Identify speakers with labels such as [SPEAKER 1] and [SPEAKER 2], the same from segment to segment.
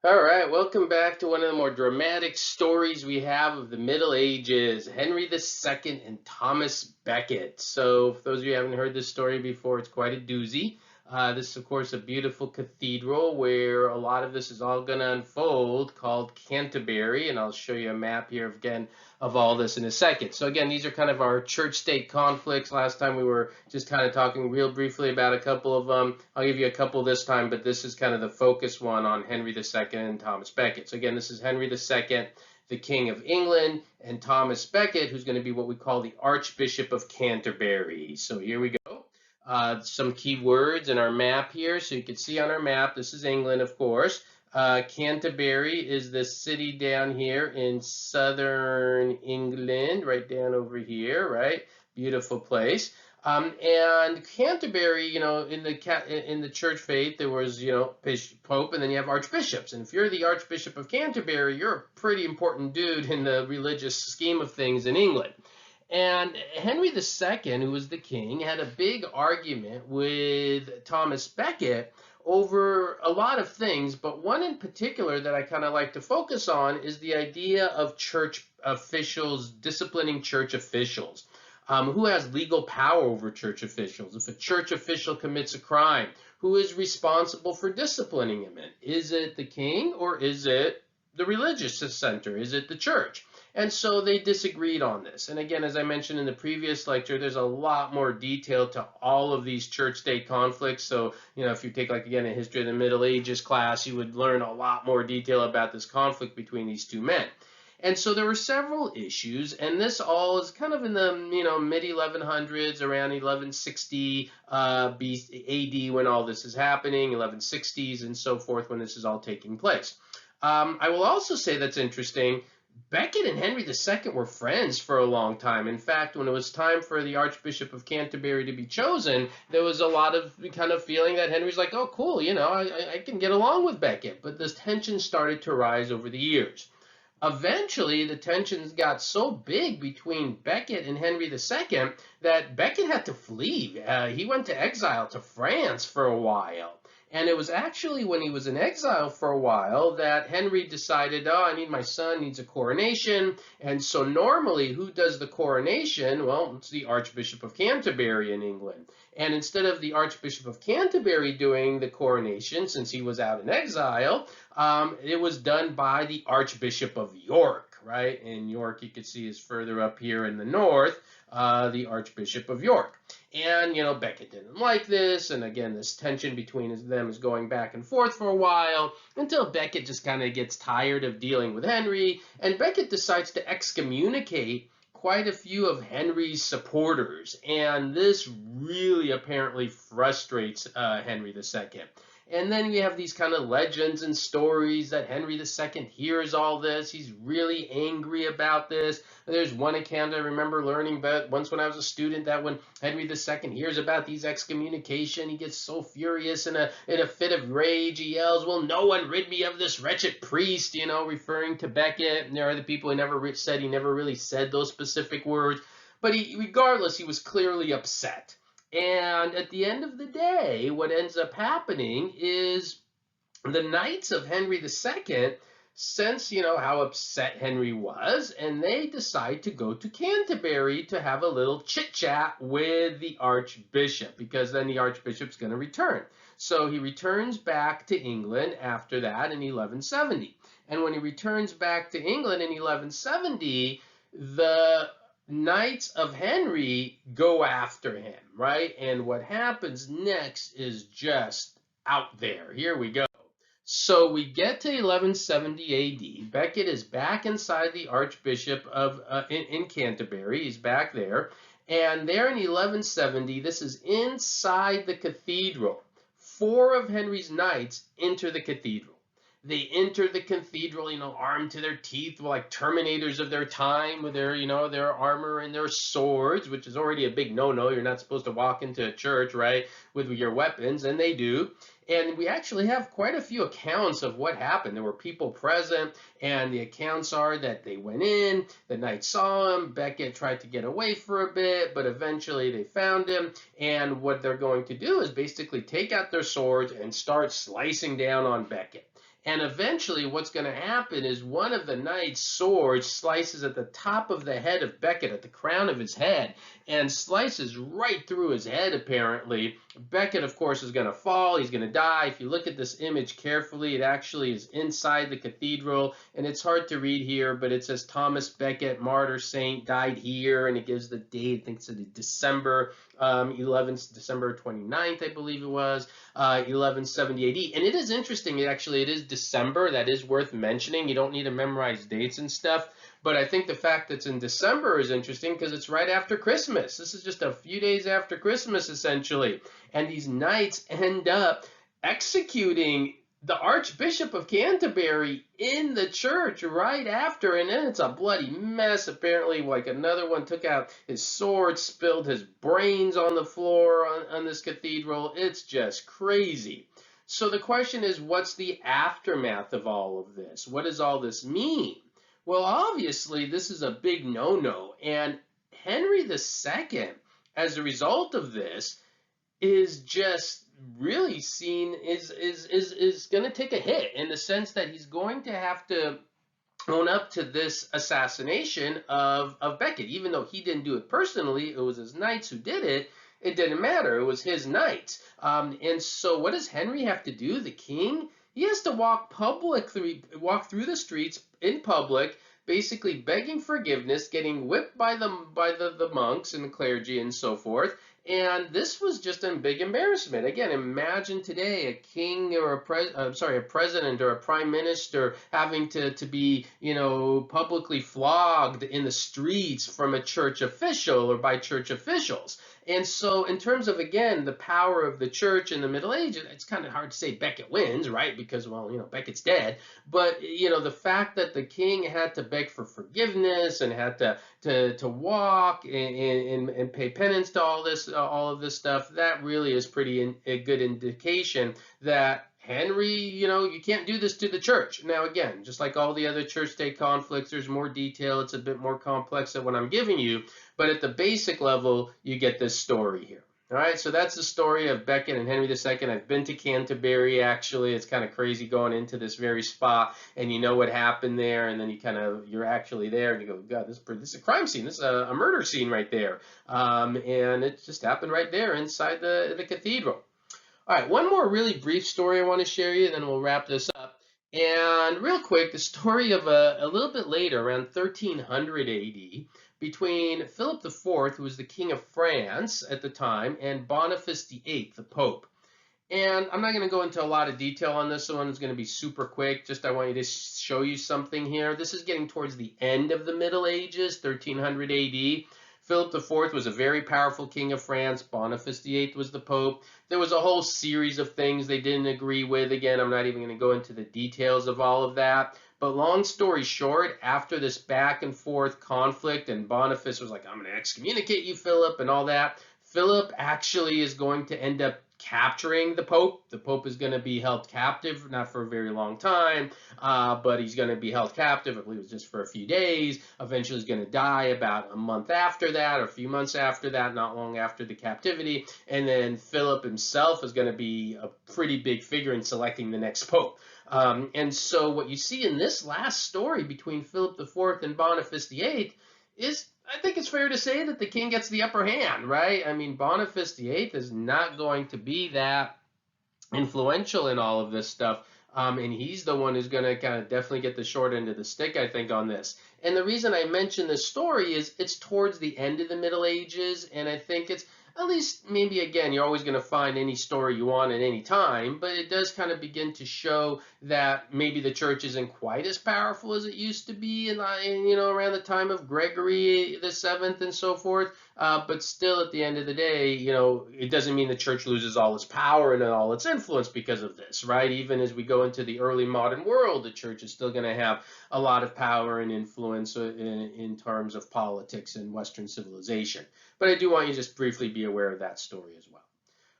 [SPEAKER 1] All right, welcome back to one of the more dramatic stories we have of the Middle Ages, Henry II and Thomas Becket. So, for those of you who haven't heard this story before, it's quite a doozy. This is, of course, a beautiful cathedral where a lot of this is all going to unfold, called Canterbury, and I'll show you a map here again of all this in a second. So, again, these are kind of our church-state conflicts. Last time we were just kind of talking real briefly about a couple of them. I'll give you a couple this time, but this is kind of the focus one on Henry II and Thomas Becket. So, again, this is Henry II, the King of England, and Thomas Becket, who's going to be what we call the Archbishop of Canterbury. So, here we go. Some key words in our map here. So you can see on our map, this is England, of course. Canterbury is the city down here in southern England, right down over here, right? Beautiful place. And Canterbury, in the church faith, there was, Pope, and then you have archbishops. And if you're the Archbishop of Canterbury, you're a pretty important dude in the religious scheme of things in England. And Henry II, who was the king, had a big argument with Thomas Becket over a lot of things, but one in particular that I kind of like to focus on is the idea of church officials disciplining church officials. Who has legal power over church officials? If a church official commits a crime, who is responsible for disciplining him? Is it the king or is it the religious center? Is it the church? And so they disagreed on this. And again, as I mentioned in the previous lecture, there's a lot more detail to all of these church-state conflicts. So, if you take, like, again, a history of the Middle Ages class, you would learn a lot more detail about this conflict between these two men. And so there were several issues, and this all is kind of in the mid 1100s, around 1160 AD when all this is happening, 1160s and so forth when this is all taking place. I will also say that's interesting. Becket and Henry II were friends for a long time. In fact, when it was time for the Archbishop of Canterbury to be chosen, there was a lot of kind of feeling that Henry's like, oh, cool, I can get along with Becket. But this tension started to rise over the years. Eventually, the tensions got so big between Becket and Henry II that Becket had to flee. He went to exile to France for a while. And it was actually when he was in exile for a while that Henry decided, oh, I need my son, needs a coronation. And so normally, who does the coronation? Well, it's the Archbishop of Canterbury in England. And instead of the Archbishop of Canterbury doing the coronation, since he was out in exile, it was done by the Archbishop of York, right? And York, you can see, is further up here in the north, the Archbishop of York. And, Becket didn't like this. And again, this tension between them is going back and forth for a while until Becket just kind of gets tired of dealing with Henry. And Becket decides to excommunicate quite a few of Henry's supporters. And this really apparently frustrates Henry II. And then we have these kind of legends and stories that Henry II hears all this. He's really angry about this. There's one account I remember learning about once when I was a student that when Henry II hears about these excommunication, he gets so furious in a fit of rage. He yells, "Will no one rid me of this wretched priest?" Referring to Becket. And there are other people he never really said those specific words. But regardless, he was clearly upset. And at the end of the day, what ends up happening is the knights of Henry II sense, how upset Henry was, and they decide to go to Canterbury to have a little chit-chat with the Archbishop, because then the Archbishop's going to return. So he returns back to England after that in 1170. And when he returns back to England in 1170, the Knights of Henry go after him, right? And what happens next is just out there. Here we go. So we get to 1170 AD. Becket is back inside the Archbishop of in Canterbury. He's back there. And there in 1170, this is inside the cathedral. 4 of Henry's knights enter the cathedral. They enter the cathedral, armed to their teeth, like Terminators of their time, with their armor and their swords, which is already a big no-no. You're not supposed to walk into a church, right, with your weapons, and they do. And we actually have quite a few accounts of what happened. There were people present, and the accounts are that they went in, the knights saw him, Becket tried to get away for a bit, but eventually they found him, and what they're going to do is basically take out their swords and start slicing down on Becket. And eventually what's going to happen is one of the knight's swords slices at the top of the head of Becket, at the crown of his head, and slices right through his head, apparently. Becket, of course, is going to fall. He's going to die. If you look at this image carefully, it actually is inside the cathedral, and it's hard to read here, but it says Thomas Becket, martyr saint, died here, and it gives the date. I think it's December 11th, December 29th, I believe it was, 1170 AD. And it is interesting, it is December. That is worth mentioning. You don't need to memorize dates and stuff. But I think the fact that it's in December is interesting because it's right after Christmas. This is just a few days after Christmas, essentially. And these knights end up executing the Archbishop of Canterbury in the church right after, and then it's a bloody mess. Apparently, like, another one took out his sword, spilled his brains on the floor on this cathedral. It's just crazy. So the question is, what's the aftermath of all of this? What does all this mean? Well, obviously, this is a big no-no, and Henry II, as a result of this, is just really seen is going to take a hit, in the sense that he's going to have to own up to this assassination of Becket. Even though he didn't do it personally, it was his knights who did it. It didn't matter. It was his knights. And so what does Henry have to do? The king? He has to walk through the streets in public, basically begging forgiveness, getting whipped by the monks and the clergy and so forth. And this was just a big embarrassment. Again, imagine today a king or a president or a prime minister having to be, publicly flogged in the streets from a church official or by church officials. And so in terms of, again, the power of the church in the Middle Ages, it's kind of hard to say Becket wins, right? Because, well, Becket's dead. But, the fact that the king had to beg for forgiveness and had to walk and pay penance to all of this stuff, that really is a good indication that Henry, you can't do this to the church. Now, again, just like all the other church-state conflicts, there's more detail. It's a bit more complex than what I'm giving you. But at the basic level, you get this story here. All right, so that's the story of Becket and Henry II. I've been to Canterbury, actually. It's kind of crazy going into this very spot, and you know what happened there, and then you're actually there, and you go, God, this is a crime scene. This is a murder scene right there. And it just happened right there inside the cathedral. All right, one more really brief story I want to share you, then we'll wrap this up. And real quick, the story of a little bit later, around 1300 AD, between Philip IV, who was the king of France at the time, and Boniface VIII, the Pope. And I'm not going to go into a lot of detail on this one. It's going to be super quick. Just I want you to show you something here. This is getting towards the end of the Middle Ages, 1300 AD. Philip IV was a very powerful king of France. Boniface VIII was the Pope. There was a whole series of things they didn't agree with. Again, I'm not even going to go into the details of all of that. But long story short, after this back and forth conflict, and Boniface was like, I'm going to excommunicate you, Philip, and all that, Philip actually is going to end up capturing the Pope. The Pope is going to be held captive, not for a very long time, but he's going to be held captive, I believe it was just for a few days. Eventually he's going to die about a month after that, or a few months after that, not long after the captivity. And then Philip himself is going to be a pretty big figure in selecting the next Pope. And so what you see in this last story between Philip IV and Boniface VIII is, I think it's fair to say that the king gets the upper hand, right? I mean, Boniface VIII is not going to be that influential in all of this stuff. And he's the one who's going to kind of definitely get the short end of the stick, I think, on this. And the reason I mention this story is it's towards the end of the Middle Ages, and I think it's, at least maybe, again, you're always going to find any story you want at any time, but it does kind of begin to show that maybe the church isn't quite as powerful as it used to be around the time of Gregory the Seventh and so forth. But still, at the end of the day, it doesn't mean the church loses all its power and all its influence because of this, right? Even as we go into the early modern world, the church is still going to have a lot of power and influence in terms of politics and Western civilization. But I do want you to just briefly be aware of that story as well.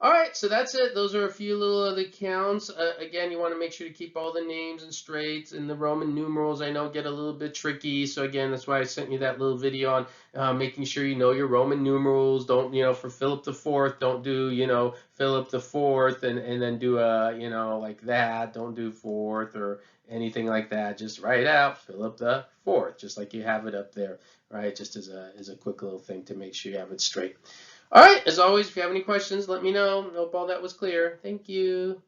[SPEAKER 1] All right, so that's it. Those are a few little of the counts. Again, you want to make sure to keep all the names and straights, and the Roman numerals I know get a little bit tricky. So again, that's why I sent you that little video on making sure you know your Roman numerals. Don't, for Philip the Fourth, don't do, Philip the Fourth and then do a, like that. Don't do fourth or anything like that. Just write out Philip the Fourth, just like you have it up there, right? Just as a quick little thing to make sure you have it straight. All right, as always, if you have any questions, let me know. Hope all that was clear. Thank you.